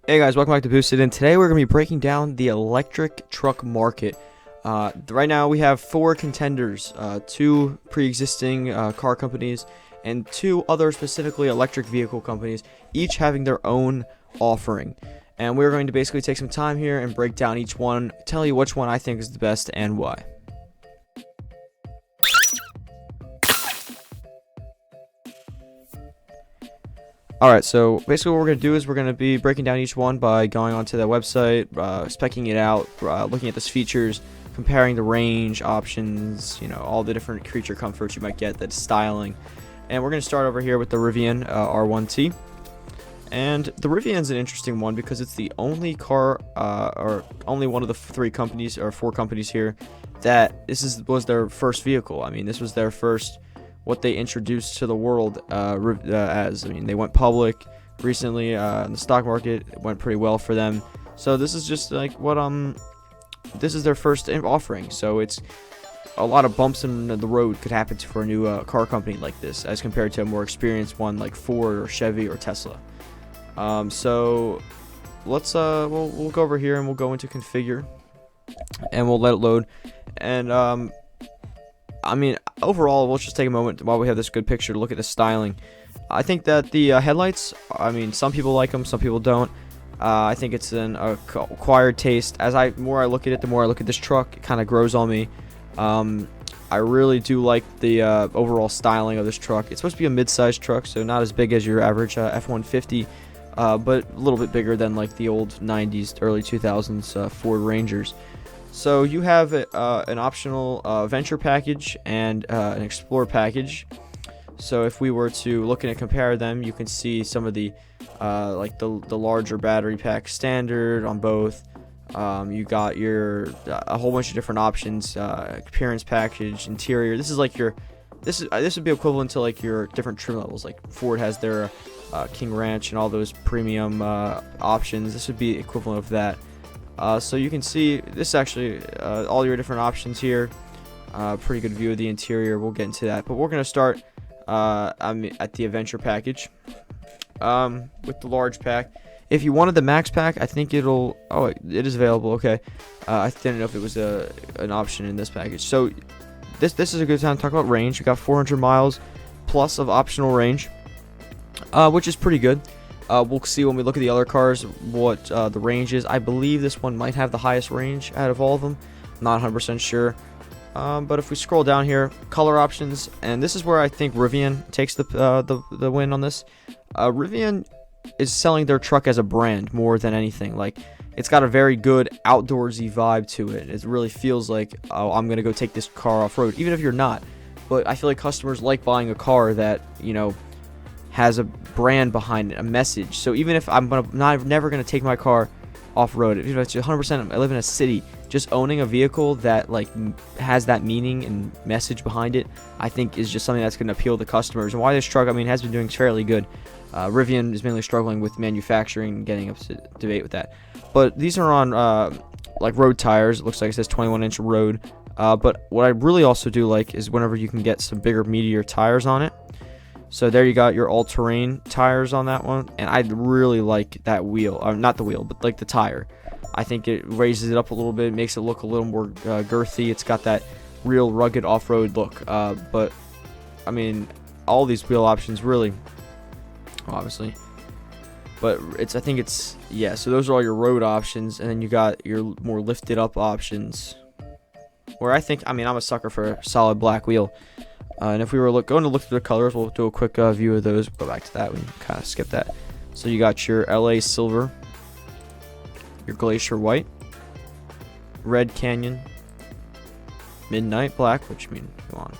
Hey guys, welcome back to Boosted, and today we're going to be breaking down the electric truck market. Right now we have four contenders, two pre-existing car companies and two other specifically electric vehicle companies, each having their own offering. And we're going to basically take some time here and break down each one, tell you which one I think is the best and why. Alright, so basically what we're going to do is we're going to be breaking down each one by going onto the website, specking it out, looking at the features, comparing the range, options, all the different creature comforts you might get, that's styling. And we're going to start over here with the Rivien R1t. And the Rivian's an interesting one because it's the only car, or only one of the three companies, or four companies here, that was their first vehicle. I mean, this was their first, what they introduced to the world as. I mean, they went public recently in the stock market. It went pretty well for them. So this is just like what this is their first offering. So it's a lot of bumps in the road could happen for a new car company like this, as compared to a more experienced one like Ford or Chevy or Tesla. So let's we'll go over here and we'll go into configure, and we'll let it load. And I mean, overall, we'll just take a moment while we have this good picture to look at the styling. I think that the headlights, I mean, some people like them, some people don't. I think it's an acquired taste. As more I look at it, the more I look at this truck, it kind of grows on me. I really do like the overall styling of this truck. It's supposed to be a mid-sized truck, so not as big as your average F-150, but a little bit bigger than like the old 90s, early 2000s Ford Rangers. So you have an optional Venture package and an Explore package. So if we were to look and compare them, you can see some of the like the larger battery pack standard on both. You got a whole bunch of different options, appearance package, interior. This is like this would be equivalent to like your different trim levels. Like Ford has their King Ranch and all those premium options. This would be equivalent of that. So you can see this actually all your different options here. Pretty good view of the interior. We'll get into that, but we're gonna start at the Adventure package with the large pack. If you wanted the max pack, I think it is available. Okay, I didn't know if it was an option in this package. So this is a good time to talk about range. We got 400 miles plus of optional range, which is pretty good. We'll see when we look at the other cars what the range is. I believe this one might have the highest range out of all of them. I'm not 100% sure. But if we scroll down here, color options, and this is where I think Rivien takes the win on this. Rivien is selling their truck as a brand more than anything. Like, it's got a very good outdoorsy vibe to it. It really feels like, oh, I'm gonna go take this car off road, even if you're not. But I feel like customers like buying a car that has a brand behind it, a message. So even if I'm never gonna take my car off road, even if it's 100%, I live in a city, just owning a vehicle that like has that meaning and message behind it, I think is just something that's gonna appeal to customers. And why this truck, I mean, has been doing fairly good. Rivien is mainly struggling with manufacturing and getting up to debate with that. But these are on like road tires. It looks like it says 21-inch road. But what I really also do like is whenever you can get some bigger, meatier tires on it. So there you got your all-terrain tires on that one, and I really like that wheel, not the wheel, but like the tire. I think it raises it up a little bit, makes it look a little more girthy. It's got that real rugged off-road look. But I mean, all these wheel options really, obviously. But I think it's yeah. So those are all your road options, and then you got your more lifted up options. Where I'm a sucker for a solid black wheel. And if we were going to look through the colors, we'll do a quick view of those. Go back to that. We kind of skip that. So you got your LA Silver, your Glacier White, Red Canyon, Midnight Black, which come on,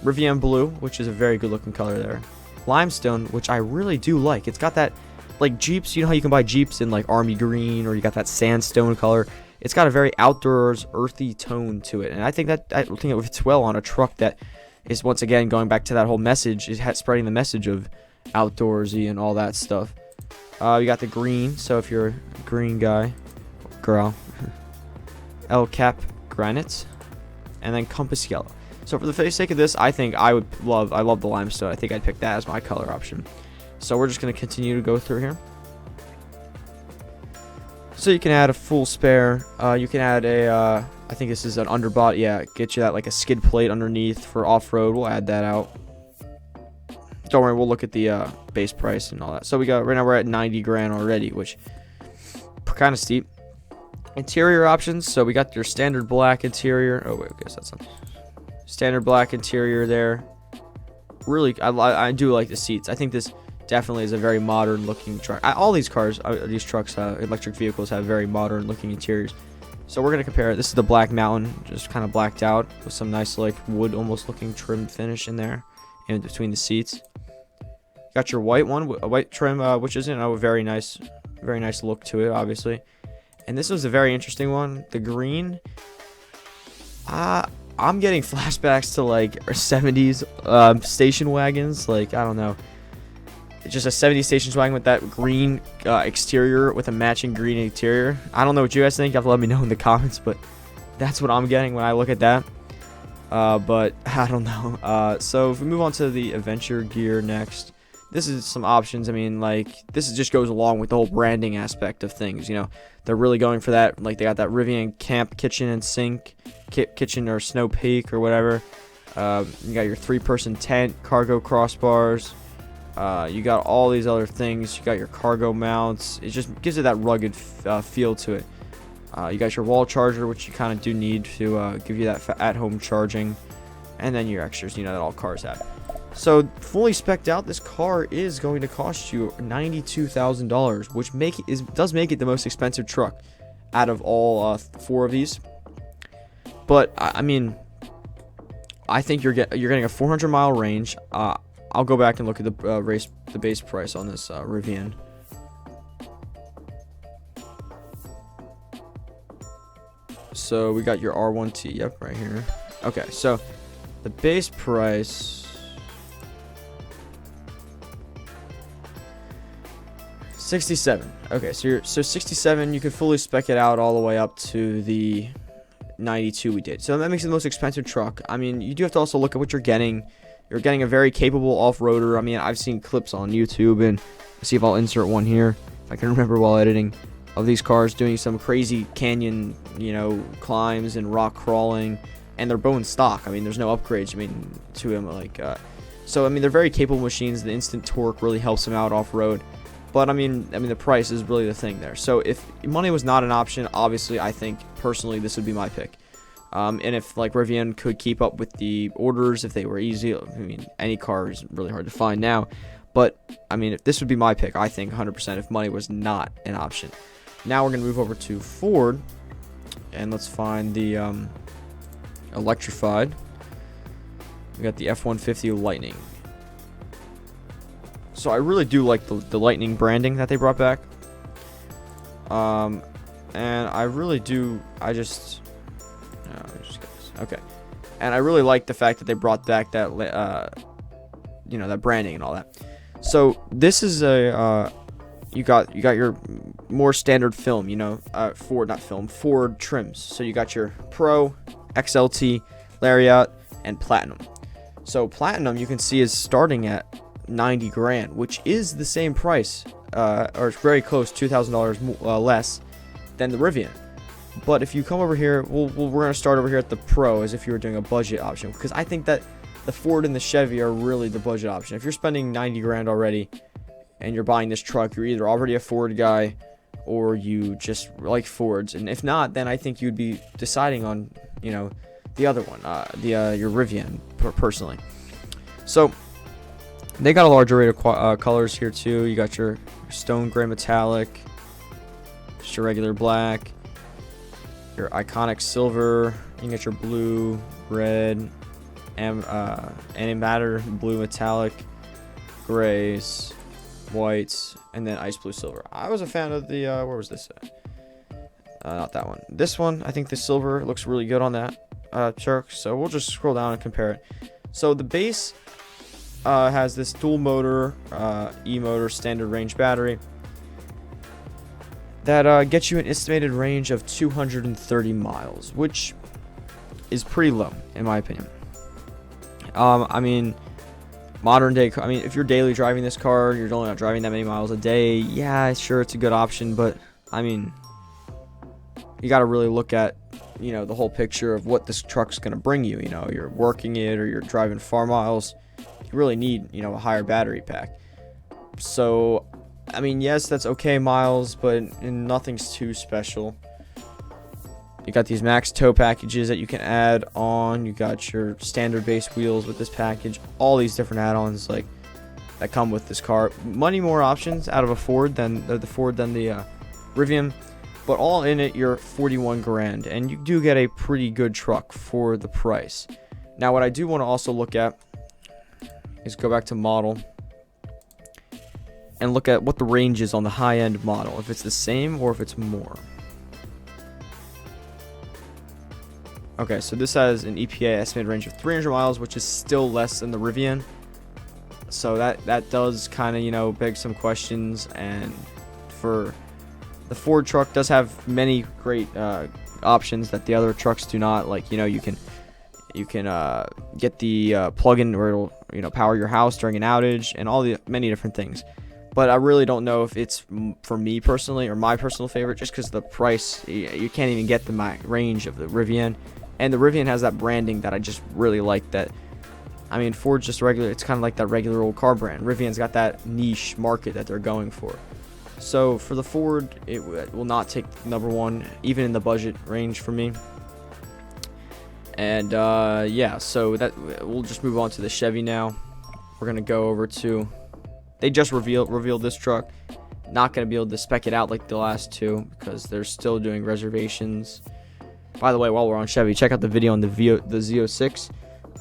Rivien Blue, which is a very good looking color there, Limestone, which I really do like. It's got that like Jeeps. You know how you can buy Jeeps in like army green, or you got that sandstone color. It's got a very outdoors, earthy tone to it, and I think it fits well on a truck that is, once again, going back to that whole message, is spreading the message of outdoorsy and all that stuff. You got the green, so if you're a green guy, girl, El Cap Granite, and then Compass Yellow. So for the sake of this, I think I love the Limestone. I think I'd pick that as my color option. So we're just going to continue to go through here. So you can add a full spare. You can add a, I think this is an underbody. Yeah, get you that like a skid plate underneath for off-road. We'll add that out. Don't worry, we'll look at the base price and all that. So we got, right now we're at 90 grand already, which kind of steep. Interior options. So we got your standard black interior. Oh wait, I guess that's not standard black interior there. Really, I do like the seats. I think this definitely is a very modern looking truck. All these cars, these trucks, electric vehicles have very modern looking interiors. So we're gonna compare it. This is the Black Mountain, just kind of blacked out with some nice like wood almost looking trim finish in there, in between the seats. Got your white one, a white trim, which isn't a very nice look to it, obviously. And this was a very interesting one, the green. I'm getting flashbacks to like 70s station wagons, like I don't know. It's just a 70s station wagon with that green exterior with a matching green interior. I don't know what you guys think. You have to let me know in the comments, but that's what I'm getting when I look at that. But I don't know. So if we move on to the adventure gear next, this is some options. I mean, like, this just goes along with the whole branding aspect of things. You know, they're really going for that. Like, they got that Rivien camp kitchen and sink, kitchen or snow peak or whatever. You got your 3-person tent, cargo crossbars. You got all these other things. You got your cargo mounts. It just gives it that rugged feel to it. You got your wall charger, which you kind of do need to give you that at-home charging. And then your extras, you know, that all cars have. So, fully spec'd out, this car is going to cost you $92,000, which does make it the most expensive truck out of all 4 of these. But, I mean, I think you're getting a 400-mile range. I'll go back and look at the base price on this Rivien. So we got your R1t, yep, right here. Okay, so the base price, $67. Okay, so 67. You can fully spec it out all the way up to the 92 we did. So that makes it the most expensive truck. I mean, you do have to also look at what you're getting. You're getting a very capable off-roader. I mean, I've seen clips on YouTube, and see if I'll insert one here, if I can remember while editing, of these cars doing some crazy canyon, you know, climbs and rock crawling, and they're bone stock. I mean, there's no upgrades, I mean, to them, like, so, I mean, they're very capable machines. The instant torque really helps them out off-road, but, I mean, the price is really the thing there. So, if money was not an option, obviously, I think, personally, this would be my pick. And if, like, Rivien could keep up with the orders, if they were easy, I mean, any car is really hard to find now. But, I mean, this would be my pick, I think, 100%, if money was not an option. Now we're going to move over to Ford, and let's find the electrified. We got the F-150 Lightning. So I really do like the Lightning branding that they brought back. And I really do, okay. And I really like the fact that they brought back that, you know, that branding and all that. So this is a, you got your more standard film, you know, Ford trims. So you got your Pro, XLT, Lariat, and Platinum. So Platinum, you can see, is starting at 90 grand, which is the same price, or it's very close, $2,000 less than the Rivien. But if you come over here, we're going to start over here at the Pro, as if you were doing a budget option, because I think that the Ford and the Chevy are really the budget option. If you're spending 90 grand already and you're buying this truck, you're either already a Ford guy or you just like Fords. And if not, then I think you'd be deciding on, you know, the other one, your Rivien, personally. So they got a large array of colors here too. You got your stone gray metallic, just your regular black, your iconic silver. You get your blue, red, antimatter, blue metallic, grays, whites, and then ice blue silver. I was a fan of the where was this at? Not that one. This one, I think the silver looks really good on that truck. So we'll just scroll down and compare it. So the base has this dual motor e-motor standard range battery that gets you an estimated range of 230 miles, which is pretty low in my opinion. I mean, modern day, I mean, if you're daily driving this car, you're only not driving that many miles a day, yeah, sure, it's a good option, but I mean, you got to really look at, the whole picture of what this truck's going to bring you. You're working it or you're driving far miles, you really need, a higher battery pack. So, I mean, yes, that's okay miles, but nothing's too special. You got these max tow packages that you can add on. You got your standard base wheels with this package. All these different add-ons that come with this car. Many more options out of a Ford than the Rivien, but all in it, you're 41 grand, and you do get a pretty good truck for the price. Now, what I do want to also look at is go back to model and look at what the range is on the high-end model, if it's the same or if it's more. Okay, so this has an EPA estimated range of 300 miles, which is still less than the Rivien. So that does kind of, beg some questions. And for the Ford truck does have many great options that the other trucks do not. Like, you can get the plug-in where it'll, power your house during an outage and all the many different things. But I really don't know if it's, for me personally, or my personal favorite, just because the price, you can't even get the range of the Rivien. And the Rivien has that branding that I just really like. That, I mean, Ford's just regular. It's kind of like that regular old car brand. Rivian's got that niche market that they're going for. So for the Ford, it will not take number one, even in the budget range for me. And yeah, so that we'll just move on to the Chevy now. We're gonna go over to. They just revealed this truck. Not gonna be able to spec it out like the last two because they're still doing reservations. By the way, while we're on Chevy, check out the video on the Z06.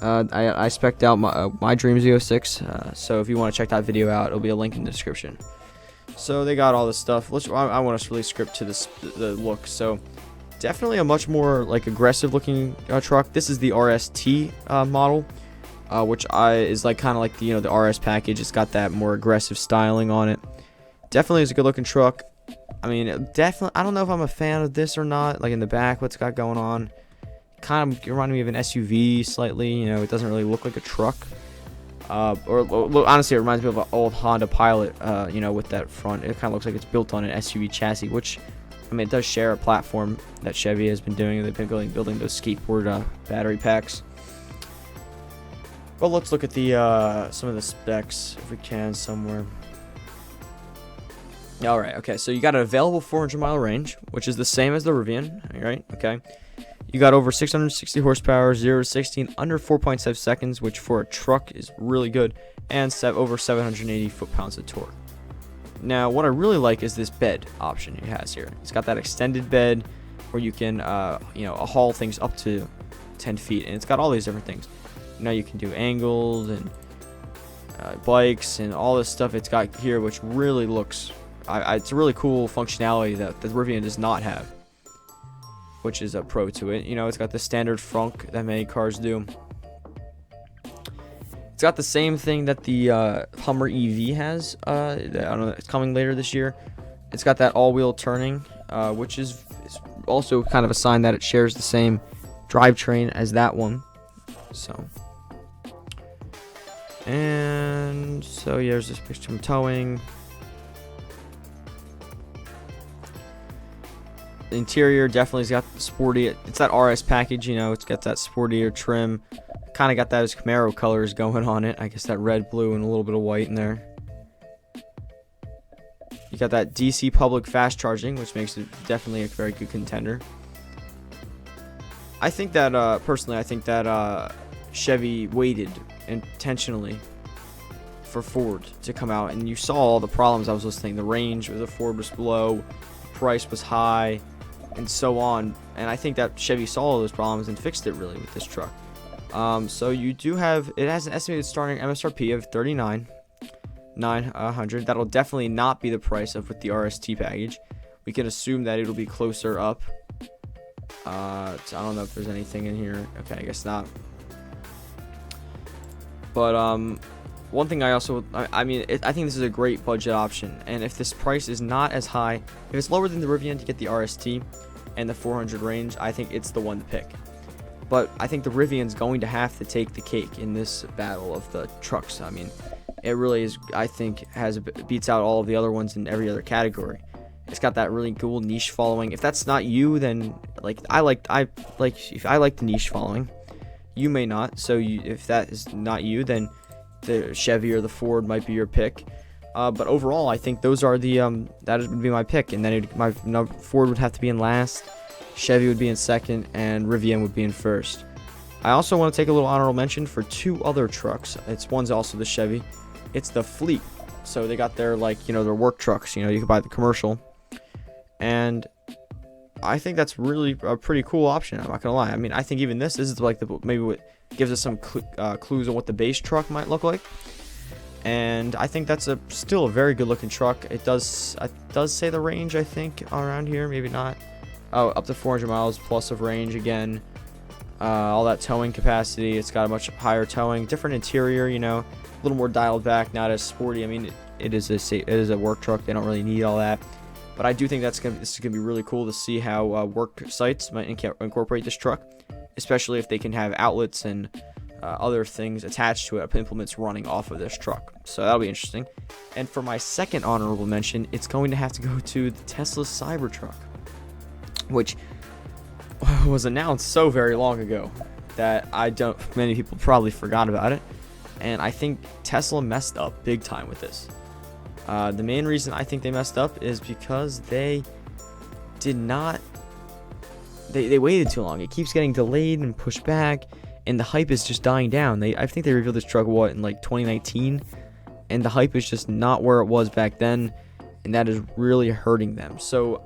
I spec'd out my dream Z06. So if you want to check that video out, it'll be a link in the description. So they got all this stuff. I want to really script to the look. So definitely a much more aggressive looking truck. This is the RST model, which is kind of like the the RS package. It's got that more aggressive styling on it. Definitely is a good looking truck. I mean, definitely, I don't know if I'm a fan of this or not. Like in the back, what's got going on? Kind of reminding me of an SUV slightly. It doesn't really look like a truck. Or honestly, it reminds me of an old Honda Pilot. With that front, it kind of looks like it's built on an SUV chassis. Which, I mean, it does share a platform that Chevy has been doing. They've been building those skateboard battery packs. Well, let's look at the some of the specs if we can somewhere. Alright, okay, so you got an available 400-mile range, which is the same as the Rivien, alright, okay. You got over 660 horsepower, 0 to 60 in under 4.7 seconds, which for a truck is really good, and over 780 foot-pounds of torque. Now, what I really like is this bed option it has here. It's got that extended bed where you can, haul things up to 10 feet, and it's got all these different things. Now you can do angles and bikes and all this stuff it's got here, which really looks... it's a really cool functionality that the Rivien does not have, which is a pro to it. It's got the standard frunk that many cars do. It's got the same thing that the Hummer EV has. I don't know, it's coming later this year. It's got that all-wheel turning, which is also kind of a sign that it shares the same drivetrain as that one. So, and so yeah, there's this picture from towing. The interior definitely has got the sporty. It's that RS package, it's got that sportier trim. Kind of got those Camaro colors going on it. I guess that red, blue, and a little bit of white in there. You got that DC public fast charging, which makes it definitely a very good contender. I think that, personally, Chevy waited intentionally for Ford to come out. And you saw all the problems I was listening. The range with the Ford was low. The price was high. And so on, and I think that Chevy saw all those problems and fixed it really with this truck. So you do have, it has an estimated starting MSRP of $39,900. That'll definitely not be the price of with the RST package. We can assume that it'll be closer up. I don't know if there's anything in here. Okay, I guess not. But one thing I think this is a great budget option, and if this price is not as high, if it's lower than the Rivien to get the RST and the 400 range, I think it's the one to pick. But I think the Rivian's going to have to take the cake in this battle of the trucks. I mean, it really is, I think, beats out all of the other ones in every other category. It's got that really cool niche following. If that's not you, then if I like the niche following, you may not. So if that is not you, then the Chevy or the Ford might be your pick. But overall, I think those are the that would be my pick, and then Ford would have to be in last, Chevy would be in second, and Rivien would be in first. I also want to take a little honorable mention for two other trucks. One's also the Chevy. It's the Fleet. So they got their their work trucks. You can buy the commercial, and I think that's really a pretty cool option. I'm not gonna lie. I mean, I think even this is maybe what gives us some clues on what the base truck might look like. And I think that's still a very good looking truck. It does say the range, I think, around here. Maybe not. Oh, up to 400 miles plus of range again. All that towing capacity. It's got a much higher towing, different interior. A little more dialed back, not as sporty. I mean, it is a work truck. They don't really need all that. But I do think this is gonna be really cool to see how work sites might incorporate this truck, especially if they can have outlets and other things attached to it, implements running off of this truck. So that'll be interesting. And for my second honorable mention, it's going to have to go to the Tesla Cybertruck, which was announced so very long ago that many people probably forgot about it. And I think Tesla messed up big time with this. The main reason I think they messed up is because they waited too long. It keeps getting delayed and pushed back, and the hype is just dying down. I think they revealed this truck in 2019, and the hype is just not where it was back then, and that is really hurting them. So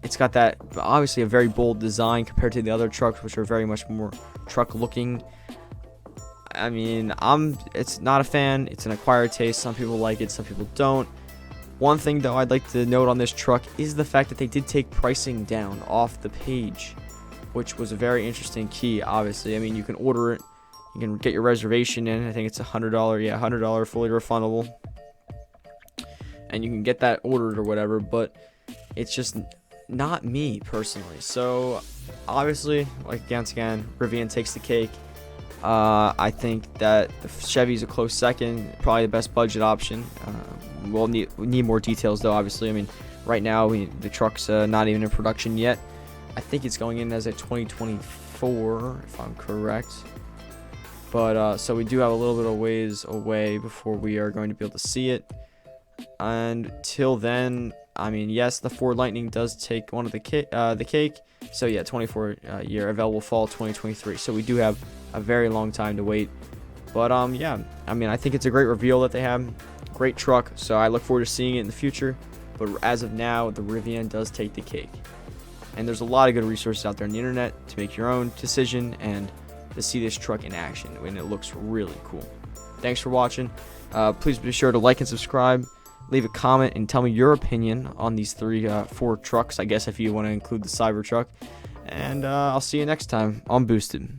it's got that obviously a very bold design compared to the other trucks, which are very much more truck looking. I mean, it's not a fan. It's an acquired taste. Some people like it, some people don't. One thing though I'd like to note on this truck is the fact that they did take pricing down off the page, which was a very interesting key. Obviously, I mean, you can order it, you can get your reservation in. I think it's $100. Yeah, $100, fully refundable, and you can get that ordered or whatever. But it's just not me personally. So obviously, once again, Rivien takes the cake. I think that the Chevy's a close second, probably the best budget option. We'll need more details though. Obviously, I mean, right now the truck's not even in production yet. I think it's going in as a 2024, if I'm correct. But so we do have a little bit of ways away before we are going to be able to see it. And till then, I mean, yes, the Ford Lightning does take one of the cake. So yeah, 24 year, available fall 2023. So we do have a very long time to wait. But yeah, I mean, I think it's a great reveal that they have. Great truck. So I look forward to seeing it in the future. But as of now, the Rivien does take the cake. And there's a lot of good resources out there on the internet to make your own decision and to see this truck in action, and it looks really cool. Thanks for watching. Please be sure to like and subscribe. Leave a comment and tell me your opinion on these four trucks, I guess, if you want to include the Cybertruck. And I'll see you next time on Boosted.